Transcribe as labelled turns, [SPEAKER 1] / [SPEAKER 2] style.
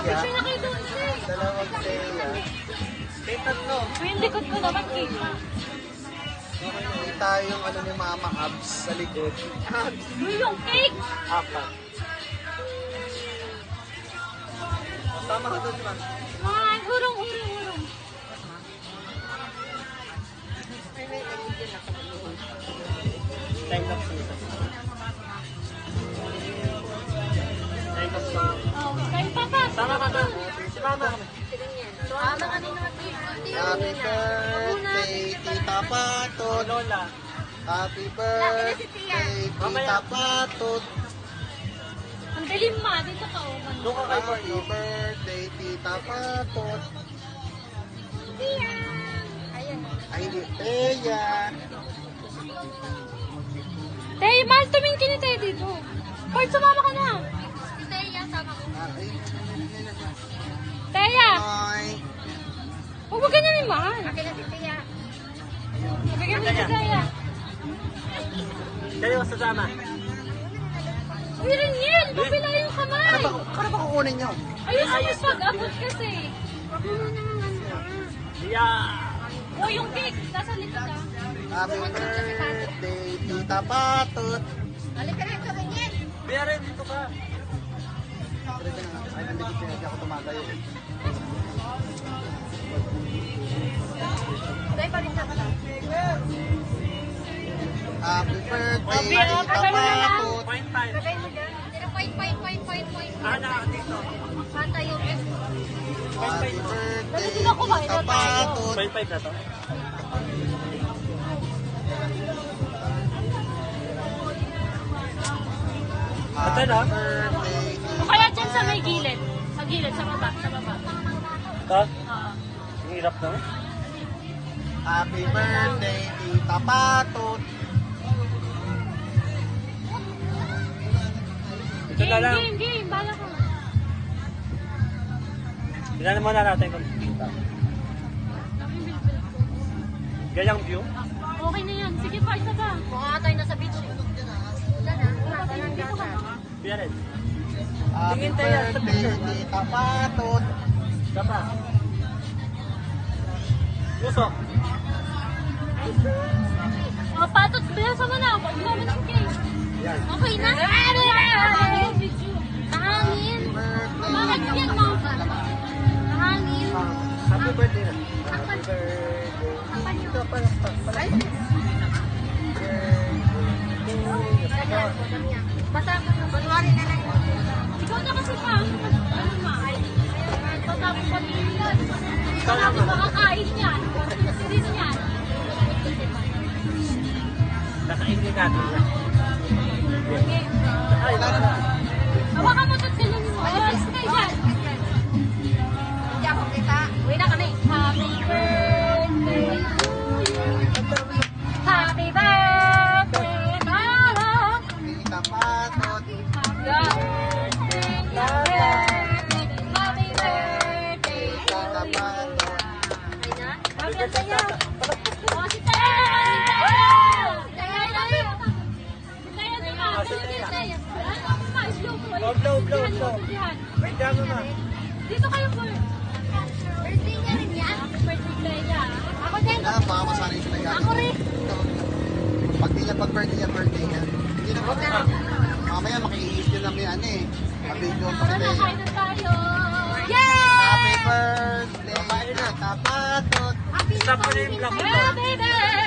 [SPEAKER 1] Picture na kayo doon, sir.
[SPEAKER 2] Dalawang Teya. May tatlo.
[SPEAKER 1] Yung likod ko naman, kita.
[SPEAKER 2] Kita yung ano ni Mama Abs sa likod.
[SPEAKER 1] Yung cake!
[SPEAKER 2] Apat. Tama ka doon, man.
[SPEAKER 1] Ay, hurong.
[SPEAKER 2] Time lapse nito. Time lapse lang.
[SPEAKER 1] Oh, kayo papa.
[SPEAKER 2] Tama ka doon. Si Mama.
[SPEAKER 1] Mama kanina
[SPEAKER 2] Happy birthday, Tita Patot. Lola. Happy birthday, Tita Patot.
[SPEAKER 1] Ang dilim ma, dito ka oh.
[SPEAKER 2] Doon ka kay Happy birthday, Tita Patot.
[SPEAKER 1] Tia! Ayun.
[SPEAKER 2] Ay, hindi. Teya.
[SPEAKER 1] Tay, mahal tumingin kini tayo dito. Port, sumama ka na. Teya, sama ko.
[SPEAKER 2] Ay,
[SPEAKER 1] Teya!
[SPEAKER 2] ay.
[SPEAKER 1] Huwag mo ganyan yung mahal. Akin na si Teya. Nabigyan mo si Teya.
[SPEAKER 2] Dali ko sasama.
[SPEAKER 1] Uy, Raniel! Mapila yung kamay!
[SPEAKER 2] Kano ba kukunin nyo?
[SPEAKER 1] Ayun sa pag-abot kasi.
[SPEAKER 2] Yeah!
[SPEAKER 1] Oh, yung cake. Nasa likod ah.
[SPEAKER 2] Happy birthday, Tita Patot.
[SPEAKER 1] Halika na ito, Raniel.
[SPEAKER 2] Biyare, dito ka. Ay, nandito siya. Hindi ako tumatayo.
[SPEAKER 1] Tay, pa rin ka na.
[SPEAKER 2] Happy birthday, Tita Patot.
[SPEAKER 1] Sabay mo dyan. Point.
[SPEAKER 2] Dito.
[SPEAKER 1] Bata yung F.
[SPEAKER 2] Happy birthday,
[SPEAKER 1] Dito na kumain
[SPEAKER 2] Tita
[SPEAKER 1] na tayo.
[SPEAKER 2] Patot.
[SPEAKER 3] 0.5 na to.
[SPEAKER 2] Happy
[SPEAKER 3] na?
[SPEAKER 2] birthday,
[SPEAKER 1] O kaya dyan sa may gilid. Sa gilid, sa baba.
[SPEAKER 3] Ito?
[SPEAKER 1] Oo.
[SPEAKER 3] Ang hirap na.
[SPEAKER 2] Happy birthday, Tita Patot.
[SPEAKER 3] Ito na lang.
[SPEAKER 1] Game. Bala ka.
[SPEAKER 3] Tignan muna natin kung kita. Ganyang view.
[SPEAKER 1] Okay na yan. Sige pa, isa pa. Mukha tayo nasa beach eh. Wala na. Dito ka.
[SPEAKER 3] Biyare.
[SPEAKER 2] Happy
[SPEAKER 3] Tingin tayo sa
[SPEAKER 2] birthday,
[SPEAKER 3] picture.
[SPEAKER 2] Tita Patot.
[SPEAKER 3] Tama. Puso.
[SPEAKER 1] Mga patot, bilasa mo na ako. Ilaman ng cake.
[SPEAKER 2] Yan.
[SPEAKER 1] Okay na? Nahangin. Bakit yan, ma? Nahangin.
[SPEAKER 2] Happy birthday na. Happy birthday. Ito pa lang pa. Ay.
[SPEAKER 1] Basta, kunwari na lang. Ikaw na kasi pa. Ano ma? Tatapos pa din yan. Sabi makakain yan. Sirin yan.
[SPEAKER 3] Nakaingin natin yan.
[SPEAKER 1] Okay.
[SPEAKER 3] Ay, lalo.
[SPEAKER 1] Hawakan mo ito sila mo. Ayos ka dyan. Hindi ako kita. Uwi na kami. Happy birthday to you. Happy birthday, Mama.
[SPEAKER 2] Tita Patot.
[SPEAKER 1] Happy birthday to
[SPEAKER 2] Tita
[SPEAKER 1] you.
[SPEAKER 2] Patot.
[SPEAKER 1] Ay na? Happy birthday. Oh, si Tayo!
[SPEAKER 3] Blow. Wait, gano na.
[SPEAKER 1] Dito kayo po. Birthday niya rin yan. Birthday niya. Ako din.
[SPEAKER 2] Ah, baka masanay sila yan.
[SPEAKER 1] Ako rin.
[SPEAKER 2] Pag di niya pag-birthday niya. Hindi na po. Mamaya makiihis yun lang yan eh. Pag-video pa
[SPEAKER 1] Tara
[SPEAKER 2] kita
[SPEAKER 1] na,
[SPEAKER 2] eh.
[SPEAKER 1] kain na tayo. Yay!
[SPEAKER 2] Happy birthday, Tita Patot.
[SPEAKER 3] Stop mo na yung vlog mo.
[SPEAKER 1] Happy birthday!